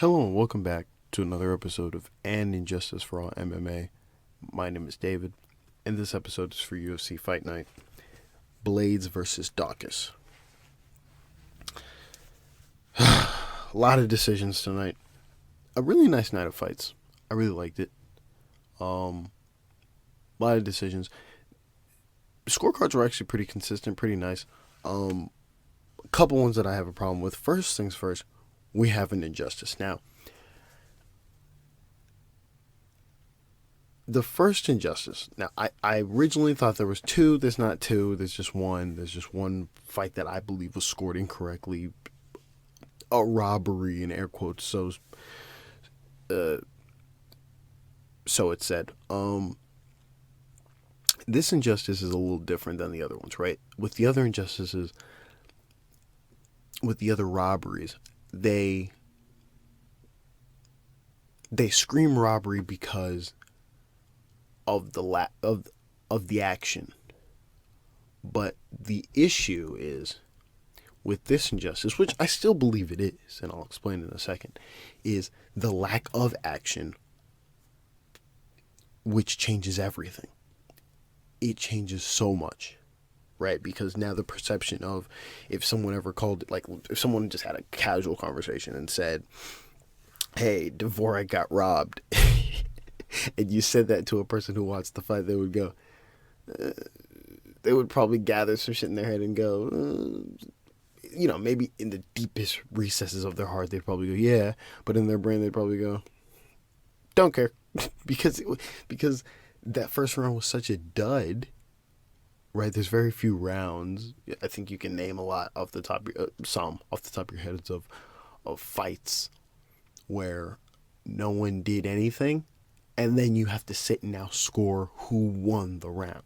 Hello and welcome back to another episode of Injustice For All MMA. My name is David, and this episode is for UFC Fight Night. Blaydes vs. Daukaus. A lot of decisions tonight. A really nice night of fights. I really liked it. A lot of decisions. Scorecards were actually pretty consistent, pretty nice. A couple ones that I have a problem with. First things first, we have an injustice. Now, the first injustice. Now, I originally thought there was two. There's not two. There's just one. There's just one fight that I believe was scored incorrectly. A robbery, in air quotes. So it's said. This injustice is a little different than the other ones, right? With the other injustices, with the other robberies, they scream robbery because of the action. But the issue is with this injustice, which I still believe it is, and I'll explain in a second, is the lack of action, which changes everything. It changes so much, right? Because now the perception of, if someone ever called it, like if someone just had a casual conversation and said, hey, Dvorak got robbed, and you said that to a person who watched the fight, they would go, they would probably gather some shit in their head and go, maybe in the deepest recesses of their heart, they'd probably go, yeah, but in their brain, they'd probably go, don't care, because that first round was such a dud, right? There's very few rounds. I think you can name a lot off the top of your heads of fights where no one did anything, and then you have to sit and now score who won the round,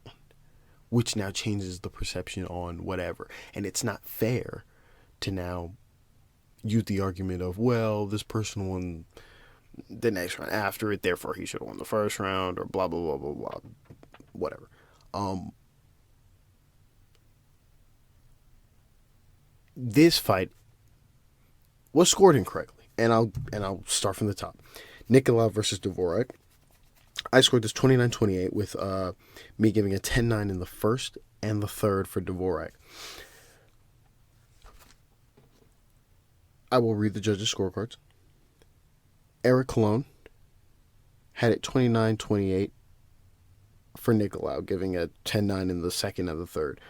which now changes the perception on whatever. And it's not fair to now use the argument of, well, this person won the next round after it, therefore he should have won the first round, or blah, blah, blah, blah, blah, whatever. This fight was scored incorrectly, and I'll start from the top. Nicolau versus Dvorak. I scored this 29-28 with me giving a 10-9 in the first and the third for Dvorak. I will read the judges' scorecards. Eric Colon had it 29-28 for Nicolau, giving a 10-9 in the second and the third.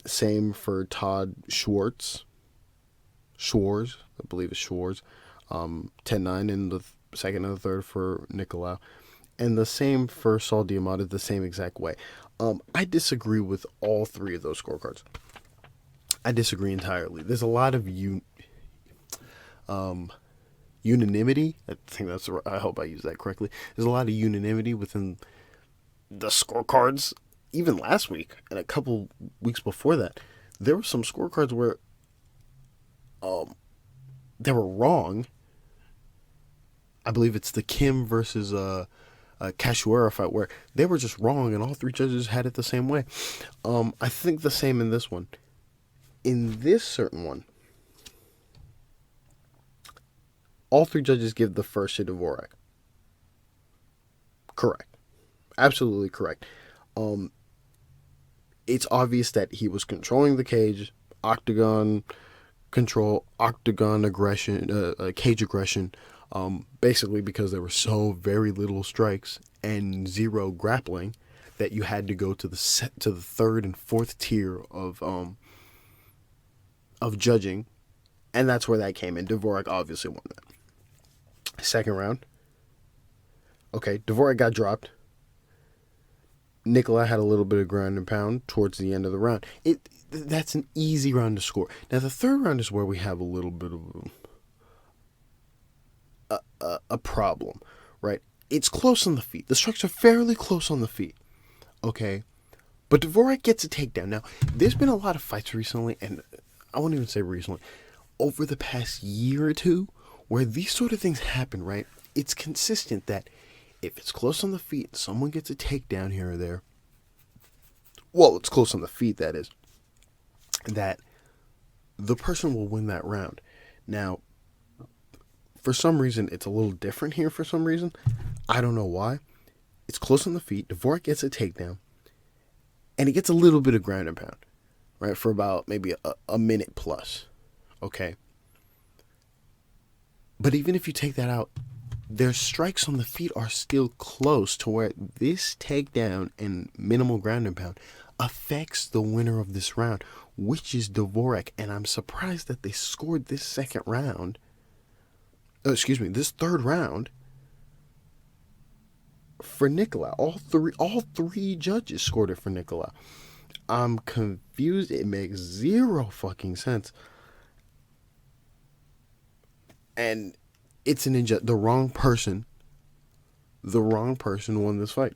Same for Todd Schwartz, I believe it's Schwartz, 10-9 in the second and the third for Nicolau. And the same for Saldana V Souza, the same exact way. I disagree with all three of those scorecards. I disagree entirely. There's a lot of unanimity. I hope I use that correctly. There's a lot of unanimity within the scorecards. Even last week and a couple weeks before that, there were some scorecards where they were wrong. I believe it's the Kim versus Cachoeira fight where they were just wrong and all three judges had it the same way. I think the same in this one. In this certain one, all three judges give the first to Dvorak. Correct. Absolutely correct. It's obvious that he was controlling the cage, octagon control, octagon aggression, cage aggression, basically because there were so very little strikes and zero grappling that you had to go to the third and fourth tier of judging, and that's where that came in. Dvorak obviously won that. Second round. Okay, Dvorak got dropped. Nicolau had a little bit of ground and pound towards the end of the round. That's an easy round to score. Now, the third round is where we have a little bit of a problem, right? It's close on the feet. The strikes are fairly close on the feet, okay? But Dvorak gets a takedown. Now, there's been a lot of fights recently, and I won't even say recently, over the past year or two, where these sort of things happen, right? It's consistent that if it's close on the feet and someone gets a takedown here or there, well, it's close on the feet, that is, that the person will win that round. Now, For some reason, it's a little different here for some reason. I don't know why. It's close on the feet. Dvorak gets a takedown. And he gets a little bit of ground and pound, right, for about maybe a minute plus. Okay. But even if you take that out, their strikes on the feet are still close to where this takedown and minimal ground and pound affects the winner of this round, which is Dvorak. And I'm surprised that they scored this second round. This third round for Nicolau. All three judges scored it for Nicolau. I'm confused. It makes zero fucking sense. And it's the wrong person won this fight.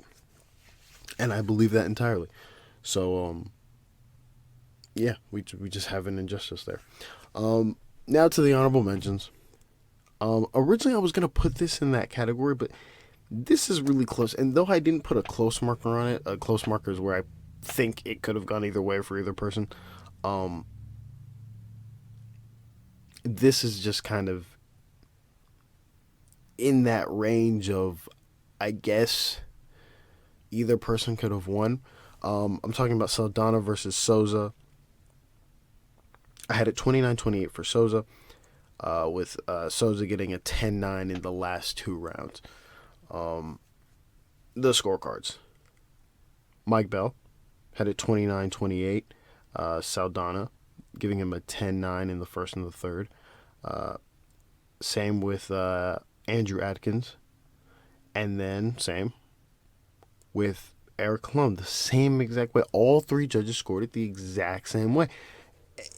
And I believe that entirely. So, yeah, we just have an injustice there. Now to the honorable mentions. Originally I was going to put this in that category, but this is really close. And though I didn't put a close marker on it, a close marker is where I think it could have gone either way for either person. This is just kind of in that range of, I guess, either person could have won. I'm talking about Saldana versus Souza. I had it 29-28 for Souza, with Souza getting a 10-9 in the last two rounds. The scorecards. Mike Bell had it 29-28. Saldana giving him a 10-9 in the first and the third. Same with Andrew Atkins. And then same with Eric Colon, the same exact way. All three judges scored it the exact same way.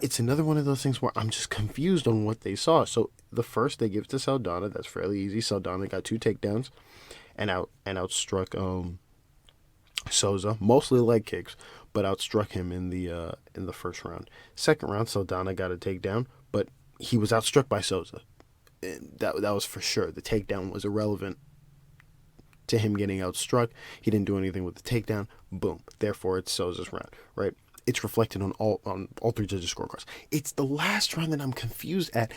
It's another one of those things where I'm just confused on what they saw. So the first they give to Saldana. That's fairly easy. Saldana got 2 takedowns and outstruck Souza, mostly leg kicks, but outstruck him in the first round. Second round, Saldana got a takedown, but he was outstruck by Souza. And that was for sure. The takedown was irrelevant to him getting outstruck. He didn't do anything with the takedown. Boom. Therefore, it's Souza's round, right? It's reflected on all three judges' scorecards. It's the last round that I'm confused at,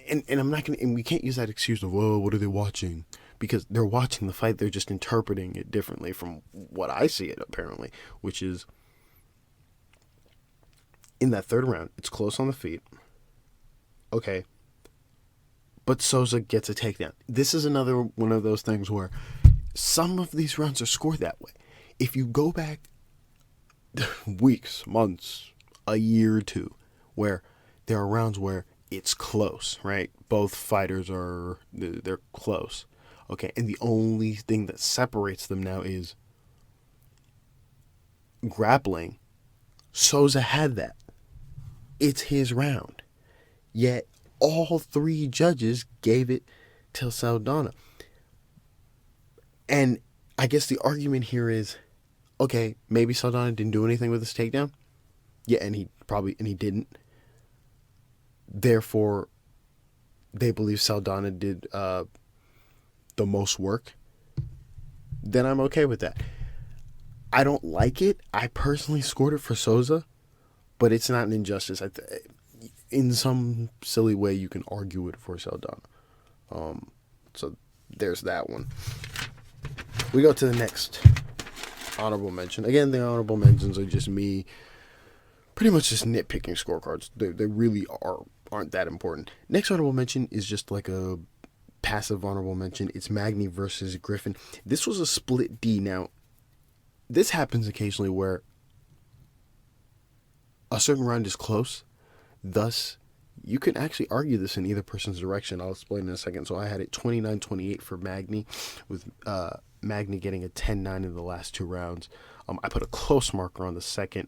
and I'm not gonna. And we can't use that excuse of, "Oh, what are they watching?" Because they're watching the fight. They're just interpreting it differently from what I see it, apparently, which is in that third round. It's close on the feet. Okay. But Souza gets a takedown. This is another one of those things where some of these rounds are scored that way. If you go back weeks, months, a year or two, where there are rounds where it's close, right? Both fighters they're close. Okay, and the only thing that separates them now is grappling. Souza had that. It's his round. Yet all three judges gave it to Saldana. And I guess the argument here is, okay, maybe Saldana didn't do anything with his takedown. Yeah, and he didn't. Therefore, they believe Saldana did the most work. Then I'm okay with that. I don't like it. I personally scored it for Souza, but it's not an injustice. In some silly way, you can argue it for Saldana. So there's that one. We go to the next honorable mention. Again, the honorable mentions are just me pretty much just nitpicking scorecards. They really aren't that important. Next honorable mention is just like a passive honorable mention. It's Magny versus Griffin. This was a split D. Now, this happens occasionally where a certain round is close. Thus, you can actually argue this in either person's direction. I'll explain in a second. So I had it 29-28 for Magny, with Magny getting a 10-9 in the last two rounds. I put a close marker on the second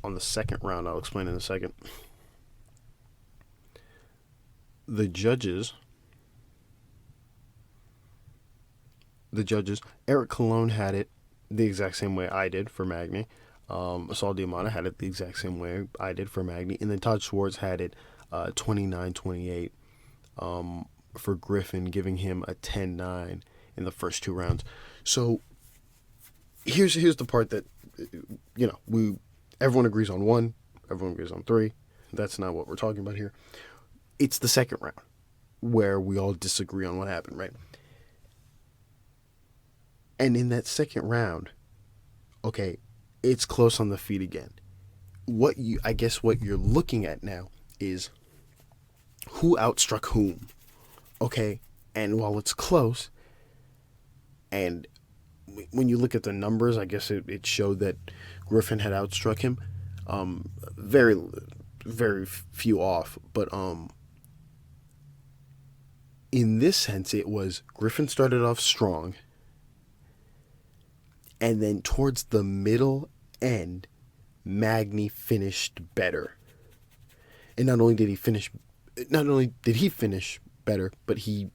round. I'll explain in a second. The judges, Eric Colon had it the exact same way I did for Magny. Saul Diamante had it the exact same way I did for Magny. And then Todd Schwartz had it 29-28 for Griffin, giving him a 10-9 in the first two rounds. So here's the part that, everyone agrees on 1, everyone agrees on 3. That's not what we're talking about here. It's the second round. where we all disagree on what happened, right? And in that second round, okay, it's close on the feet again. I guess what you're looking at now is who outstruck whom, okay? And while it's close, and when you look at the numbers, I guess it showed that Griffin had outstruck him, very, very few off, but in this sense, it was Griffin started off strong, and then towards the middle end, Magny finished better. And not only did he finish better, but he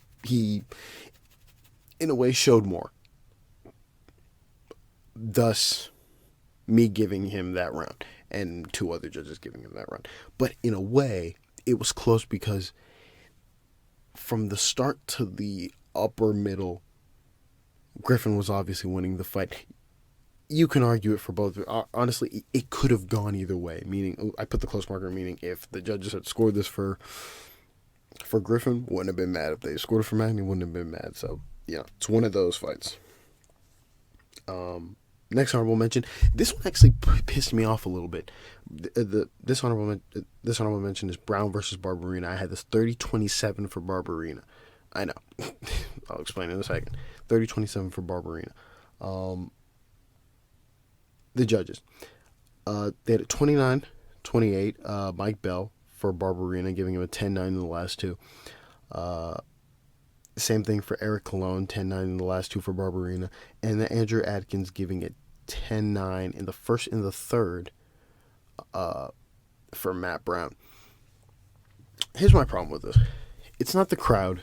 in a way showed more. Thus, me giving him that round, and two other judges giving him that round. But in a way, it was close because from the start to the upper middle, Griffin was obviously winning the fight. You can argue it for both. Honestly, it could have gone either way. Meaning, I put the close marker, meaning if the judges had scored this for Griffin, wouldn't have been mad. If they scored it for Magny, wouldn't have been mad. So, yeah, it's one of those fights. Next honorable mention. This one actually pissed me off a little bit. This honorable mention is Brown versus Barberena. I had this 30-27 for Barberena. I know. I'll explain in a second. 30-27 for Barberena. The judges. They had a 29-28. Mike Bell for Barberena, giving him a 10-9 in the last two. Same thing for Eric Colon, 10-9 in the last two for Barberena. And then Andrew Adkins giving it 10-9 in the first and the third for Matt Brown. Here's my problem with this. It's not the crowd.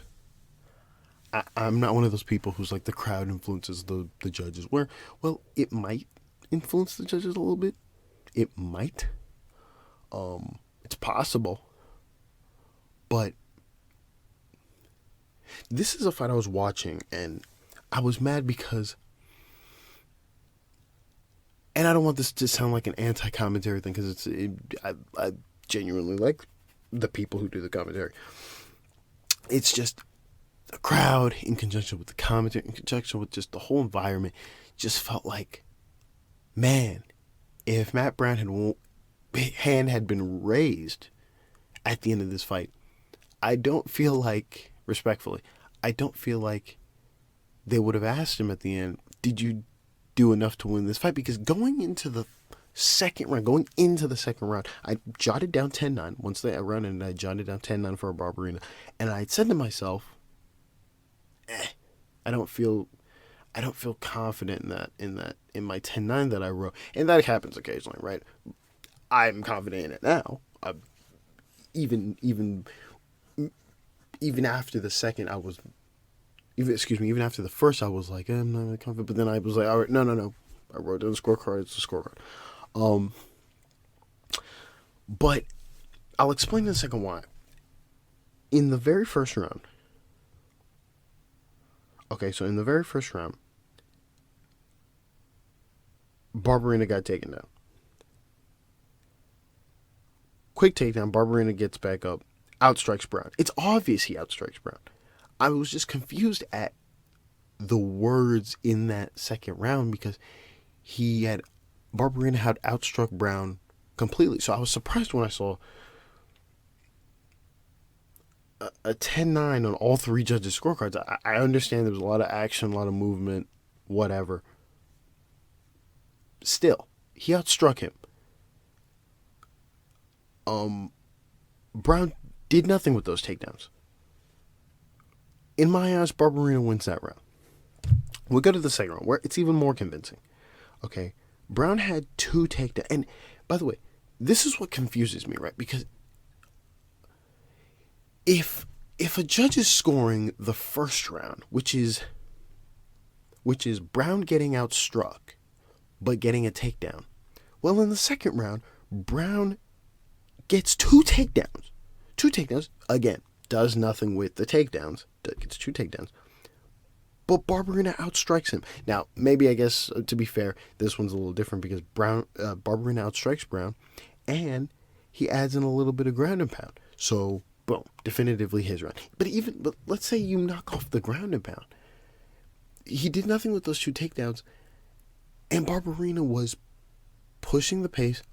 I'm not one of those people who's like the crowd influences the judges. Well, it might influence the judges a little bit. It might. It's possible. But this is a fight I was watching, and I was mad because, and I don't want this to sound like an anti-commentary thing, because I genuinely like the people who do the commentary. It's just the crowd in conjunction with the commentary, in conjunction with just the whole environment, just felt like, man, if Matt Brown hand had been raised at the end of this fight, I don't feel like, respectfully, I don't feel like they would have asked him at the end, did you do enough to win this fight? Because going into the second round, I jotted down 10-9 once they ran, and I jotted down 10-9 for a Barberena, and I said to myself, I don't feel confident in my 10-9 that I wrote, and that happens occasionally, right? I'm confident in it now. Even after the second, even after the first, I was like, I'm not really confident. But then I was like, all right, no. I wrote down the scorecard. It's a scorecard. But I'll explain in a second why. In the very first round, Barberena got taken down. Quick takedown. Barberena gets back up, outstrikes Brown. It's obvious he outstrikes Brown. I was just confused at the words in that second round because Barberena had outstruck Brown completely. So I was surprised when I saw a 10-9 on all three judges' scorecards. I understand there was a lot of action, a lot of movement, whatever. Still, he outstruck him. Brown did nothing with those takedowns. In my eyes, Barberena wins that round. We go to the second round, where it's even more convincing. Okay, Brown had two takedowns. And, by the way, this is what confuses me, right? Because if a judge is scoring the first round, which is Brown getting outstruck, but getting a takedown, well, in the second round, Brown gets two takedowns. Again, does nothing with the takedowns. Gets two takedowns. But Barberena outstrikes him. Now, maybe, I guess, to be fair, this one's a little different because Barberena outstrikes Brown, and he adds in a little bit of ground and pound. So boom, definitively his round. But let's say you knock off the ground and pound. He did nothing with those 2 takedowns, and Barberena was pushing the pace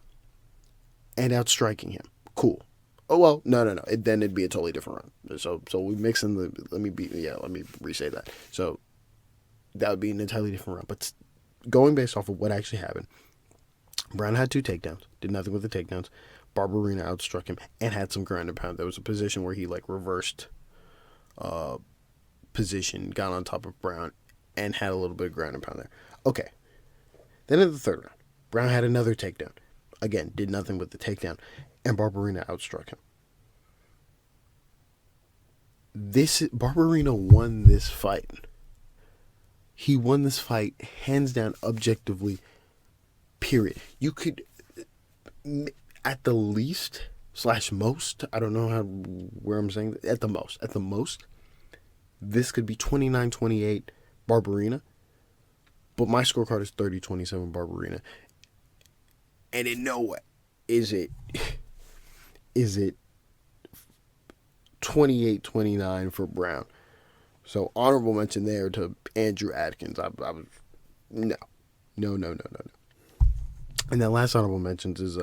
and outstriking him. Cool. Oh, well, no. Then it'd be a totally different round. So we mix in let me re-say that. So that would be an entirely different round. But going based off of what actually happened, Brown had 2 takedowns, did nothing with the takedowns. Barberena outstruck him and had some ground and pound. There was a position where he reversed position, got on top of Brown, and had a little bit of ground and pound there. Okay. Then in the 3rd round, Brown had another takedown. Again, did nothing with the takedown, and Barberena outstruck him. Barberena won this fight. He won this fight hands down, objectively, period. You could, at the least, / most, I don't know where I'm saying, at the most, this could be 29-28 Barberena, but my scorecard is 30-27 Barberena. And in no way is it 28-29 for Brown. So honorable mention there to Andrew Adkins. I was no. And that last honorable mentions is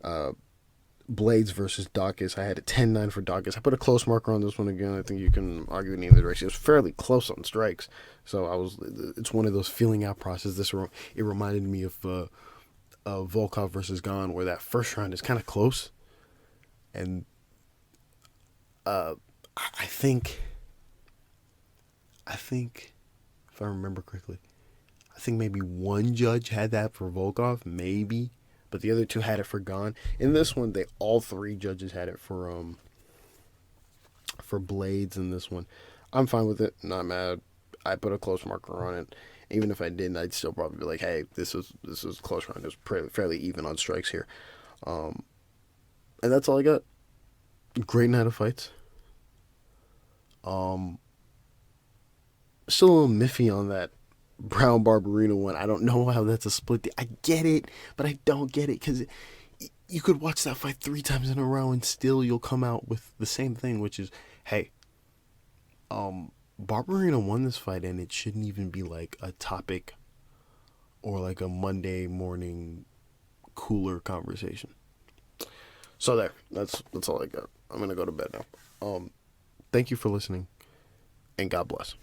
Blaydes versus Daukaus. I had a 10-9 for Daukaus. I put a close marker on this one again. I think you can argue in either direction. It was fairly close on strikes. So it's one of those feeling out processes. It reminded me of Volkov versus Gane, where that first round is kind of close. And I think if I remember correctly, I think maybe one judge had that for Volkov, maybe, but the other 2 had it for Gane. In this one, all 3 judges had it for Blaydes in this one. I'm fine with it, not mad. I put a close marker on it. Even if I didn't, I'd still probably be like, hey, this was a close round. It was fairly even on strikes here. And that's all I got. Great night of fights. Still a little miffy on that Brown Barberena one. I don't know how that's a split. I get it, but I don't get it, because you could watch that fight 3 times in a row and still you'll come out with the same thing, which is, hey, Barberena won this fight, and it shouldn't even be a topic or a Monday morning cooler conversation. So there, that's all I got. I'm gonna go to bed now. Thank you for listening, and God bless.